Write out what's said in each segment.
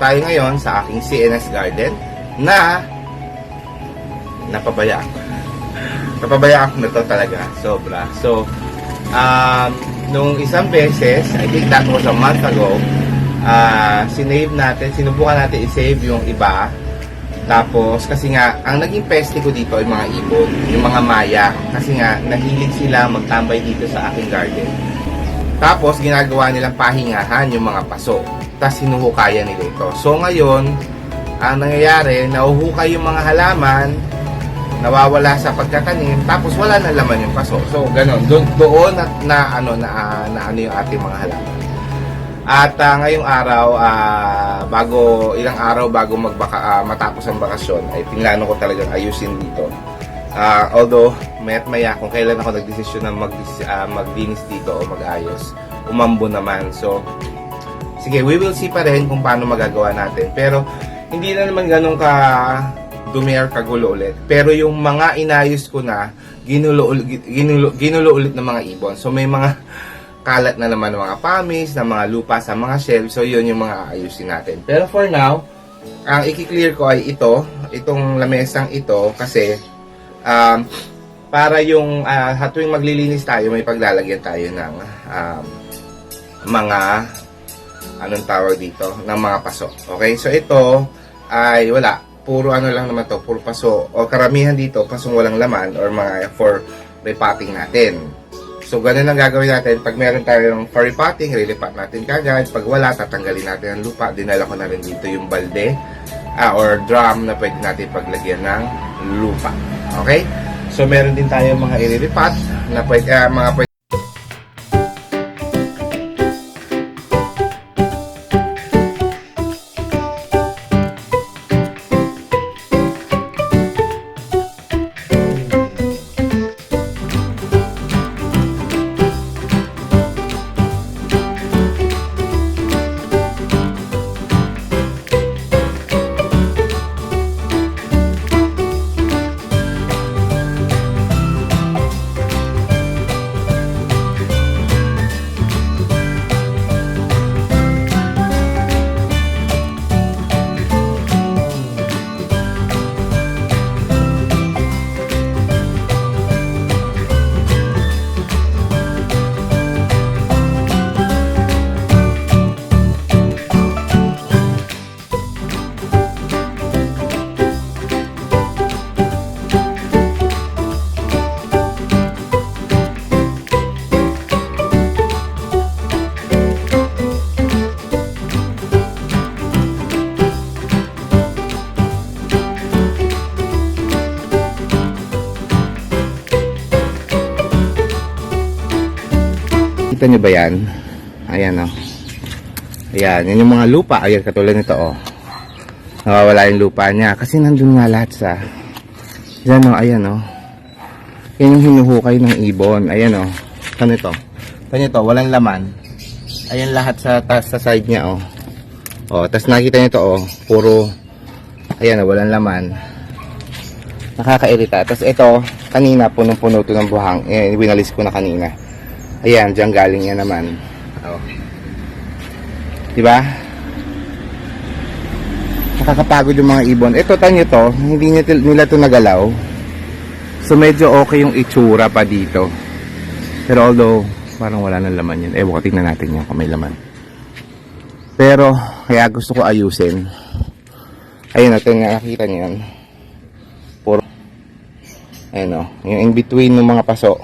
tayo ngayon sa aking CNS garden na napabayaan. Napabayaan ko na to talaga. Sobra. So, nung isang beses, I think that was a month ago, sinave natin, sinubukan natin i-save yung iba. Tapos, kasi nga, ang naging peste ko dito ay mga ibon, yung mga maya. Kasi nga, nahilig sila magtambay dito sa aking garden. Tapos, ginagawa nilang pahingahan yung mga paso. Tapos, hinuhukayan nila ito. So, ngayon, ang nangyayari, nahuhukay yung mga halaman, nawawala sa pagkatanim, tapos wala na laman yung paso. So, ganun. Doon na ano yung ating mga halaman. At ngayong araw, ilang araw bago matapos ang bakasyon, ay pinlano ko talagang ayusin dito. Although, maya kung kailan ako nagdesisyon na maglinis dito o mag-ayos, umambo naman. So, sige, we will see pa rin kung paano magagawa natin. Pero, hindi na naman ganun dumi or kagulo ulit. Pero yung mga inayos ko na, ginulo ulit ng mga ibon. So, may mga kalat na naman ng mga pamis, ng mga lupa sa mga shelves. So, yun yung mga ayusin natin. Pero for now, ang i-clear ko ay itong lamesang ito, kasi para yung tuwing maglilinis tayo, may paglalagyan tayo ng mga anong tawag dito, ng mga paso. Okay? So, ito ay wala. Puro ano lang naman to, puro paso. O karamihan dito, pasong walang laman or mga for repotting natin. So, ganun ang gagawin natin. Pag meron tayo ng for repotting, rilipat natin kagad. Pag wala, tatanggalin natin ang lupa. Dinala ko na rin dito yung balde or drum na pwede natin paglagyan ng lupa. Okay? So, meron din tayo mga irilipat na pwede, kita nyo ba yan? Ayan o. Ayan, yan yung mga lupa. Ayan, katulad nito o. Nawawala yung lupa niya. Kasi nandun nga lahat sa... Ayan o, ayan o. Yan yung hinuhukay ng ibon. Ayan o. Ganito. Ganito, walang laman. Ayan lahat sa side niya o. O, tas nakita nyo ito o. Puro... Ayan o, walang laman. Nakakairita. Tas ito, kanina, punong-puno ito ng buhang. Ayan, winalis ko na kanina. Ayan, dyan galing yan naman. Oh. Diba? Nakakapagod yung mga ibon. Ito, tanyo to, hindi nila to nagalaw. So, medyo okay yung itsura pa dito. Pero although, parang wala nang laman yun. Ewan ko, tingnan natin yung kung may laman. Pero, kaya gusto ko ayusin. Ayun, natin nakakita nyo yan. Puro. Ayun o, yung in between ng mga paso.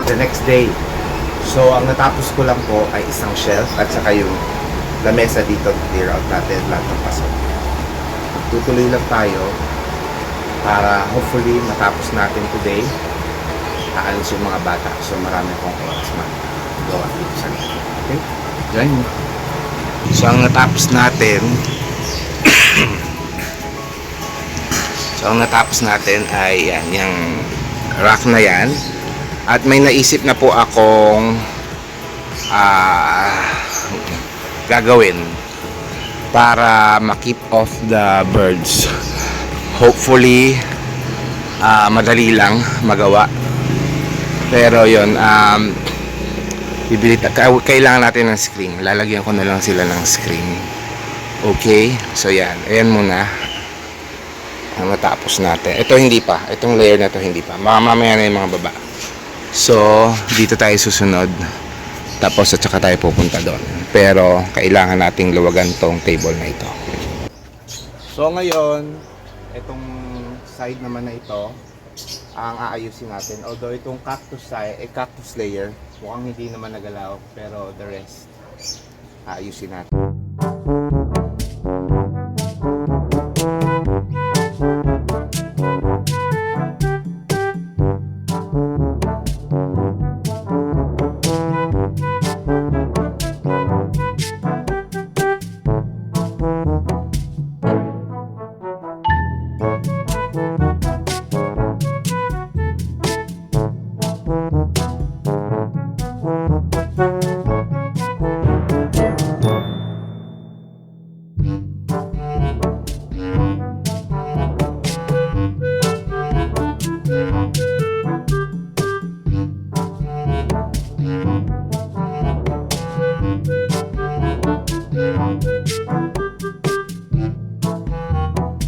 the next day. So, ang natapos ko lang po ay isang shelf at saka yung lamesa dito, clear out natin lahat ng pasok. Tutuloy lang tayo para hopefully matapos natin today. Aalis yung mga bata. So, marami akong oras gawa dito sa loob. Okay? Join me. So, ang natapos natin ay yan, yung rack na yan. At may naisip na po akong gagawin para ma-keep off the birds. Hopefully, madali lang magawa. Pero yun, kailangan natin ng screen. Lalagyan ko na lang sila ng screen. Okay? So yan, ayan muna ang natapos natin. Ito hindi pa. Itong layer na to hindi pa. Mamaya na yung mga baba. So, dito tayo susunod. Tapos at saka tayo pupunta doon. Pero kailangan nating luwagan tong table na ito. So ngayon, itong side naman na ito ang aayusin natin. Although itong cactus layer, mukhang hindi naman nagalaw, pero the rest aayusin natin.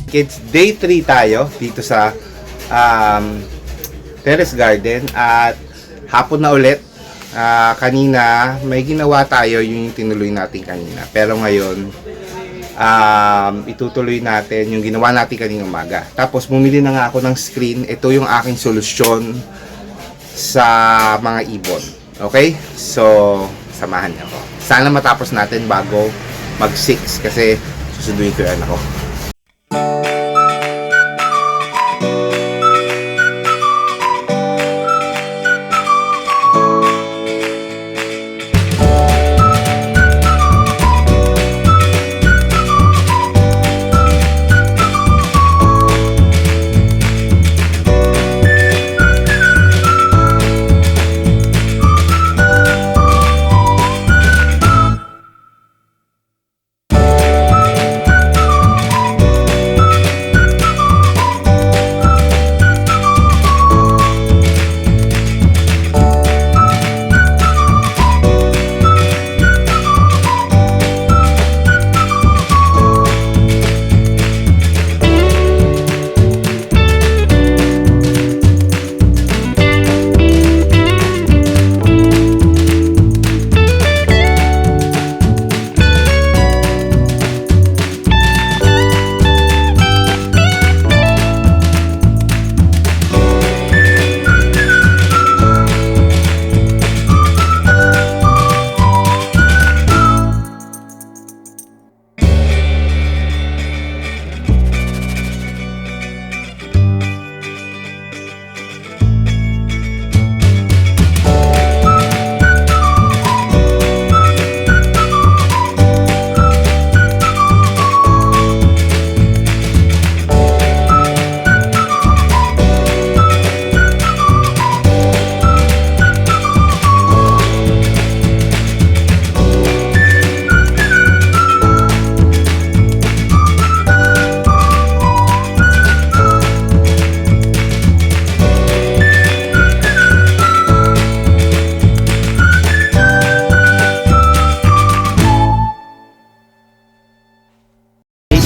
Kids, day 3 tayo dito sa terrace garden at hapon na ulit. Kanina may ginawa tayo, yung tinuloy natin kanina, pero ngayon itutuloy natin yung ginawa natin kanina umaga. Tapos bumili na nga ako ng screen. Ito yung aking solusyon sa mga ibon. Okay? So samahan niyo ako. Sana matapos natin bago mag 6 kasi susunduin ko yung anak ko.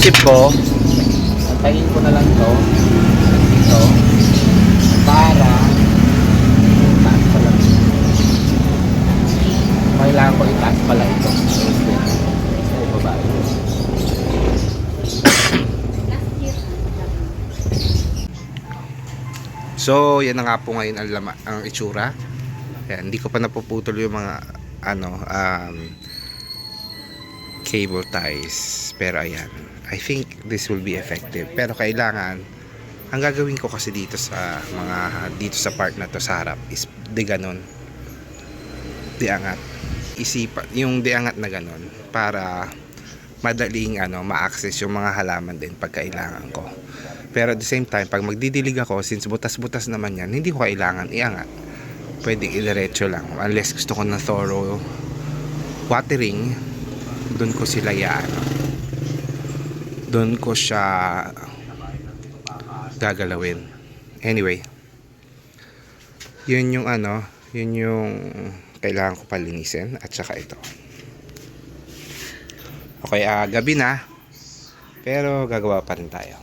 Isip ko, antayin ko na lang to dito para taas pala. Kailangan ko itaas pala ito. Ay, babae. So, yan na nga po ngayon ang itsura Ayan, hindi ko pa napuputol yung mga cable ties, pero ayan, I think this will be effective. Pero kailangan, ang gagawin ko kasi dito sa part na to sa harap is ganon, diangat, yung diangat na ganon, para madaling ma-access yung mga halaman din pag kailangan ko. Pero at the same time, pag magdidilig ako, since butas-butas naman yan, hindi ko kailangan iangat, pwedeng idiretso lang, unless gusto ko ng thorough watering. Doon ko sila doon ko siya gagalawin. Anyway, yun yung kailangan ko palinisin, at saka ito. Okay, gabi na, pero gagawa pa rin tayo.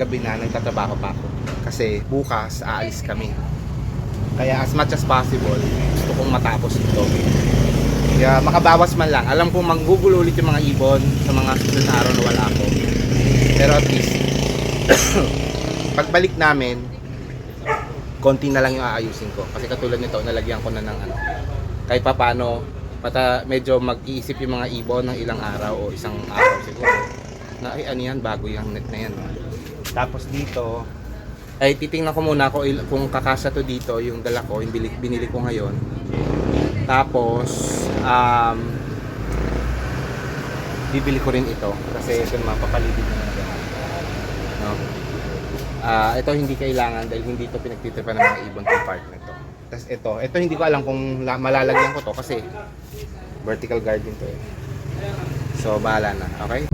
Gabi na, nagtatrabaho pa ako kasi bukas aalis kami, kaya as much as possible gusto kong matapos ito, kaya makabawas man lang. Alam kong manggugulo ulit yung mga ibon sa mga susunod na araw na wala ako, pero at least pagbalik namin konti na lang yung aayusin ko, kasi katulad nito nalagyan ko na ng kahit pa paano medyo mag-iisip yung mga ibon ng ilang araw o isang araw siguro na yan, bago yung net na yan. Tapos dito ay titingnan ko muna kung kakasya to dito yung dala ko, yung binili ko ngayon. Tapos bibili ko rin ito kasi ito mapapalibig na natin, no? Ito hindi kailangan dahil hindi ito pinagtitipan ng mga ibon tong part nito. Tapos ito hindi ko alam kung malalagyan ko to kasi vertical garden to eh. So bahala na, okay?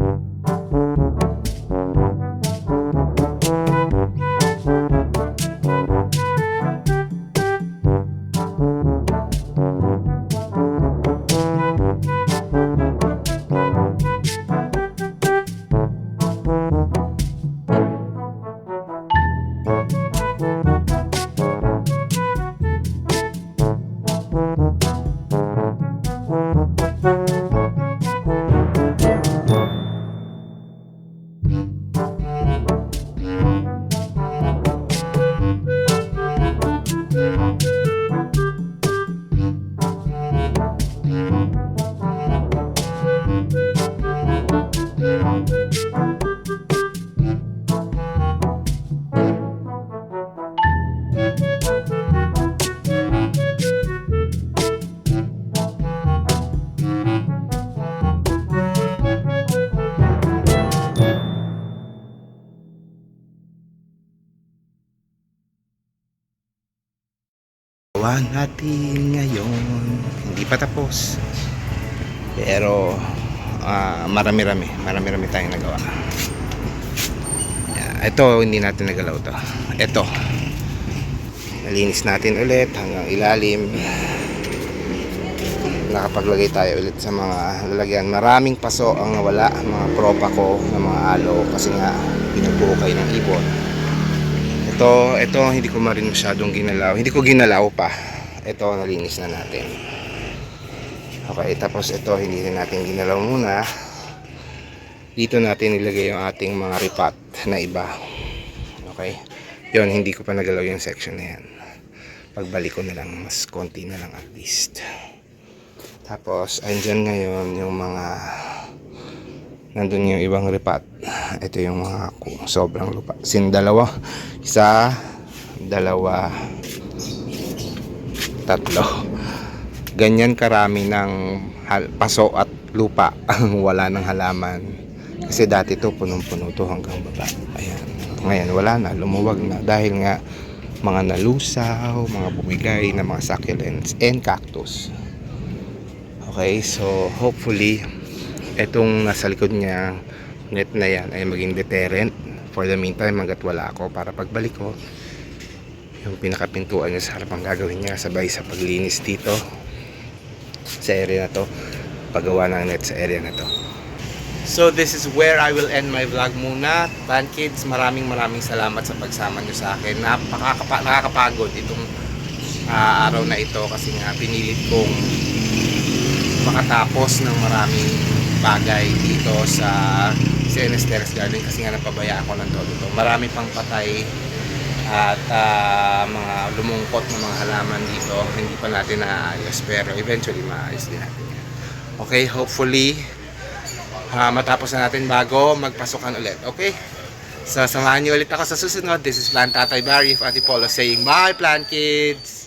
Gawa natin ngayon. Hindi pa tapos. Pero marami-rami tayong nagawa. Ito hindi natin nagalaw to. Ito. Nalinis natin ulit hanggang ilalim. Nakapaglagay tayo ulit sa mga lalagyan. Maraming paso ang nawala, mga propa ko ng mga alo kasi nga pinagbuhukay ng ibon. Ito hindi ko marin masyadong ginalaw. Hindi ko ginalaw pa. Ito nalinis na natin. Okay, tapos ito hindi rin natin ginalaw muna. Dito natin ilagay yung ating mga ripat na iba. Okay. Yun, hindi ko pa nagalaw yung section na yan. Pagbalik ko na lang, mas konti na lang at least. Tapos, andyan ngayon yung mga nandun yung ibang ripat. Ito yung mga sobrang lupa. Dalawa. Isa, dalawa, tatlo. Ganyan karami ng paso at lupa ang wala ng halaman. Kasi dati to punong-puno to hanggang baba. Ayan. Ngayon wala na, lumuwag na dahil nga mga nalusaw, mga bumigay na mga succulents and cactus. Okay, so hopefully etong nasa likod niya net na yan ay maging deterrent for the meantime hanggat wala ako, para pagbalik ko yung pinakapintuan niya sa harap ang gagawin niya sabay sa paglinis dito sa area na to, paggawa ng net sa area na to. So this is where I will end my vlog muna. Band Kids, maraming salamat sa pagsama nyo sa akin. Nakakapagod itong araw na ito kasi nga pinilit kong makatapos ng maraming bagay dito sa CNS Terrace Garden kasi nga napabaya ako ng todo ito. Marami pang patay at mga lumungkot na mga halaman dito, hindi pa natin naayos pero eventually maayos din natin yan. Okay, hopefully matapos na natin bago magpasukan ulit. Okay, so samahan niyo ulit ako sa susunod. This is Plant Tatay Barry of Antipolo saying bye Plant Kids.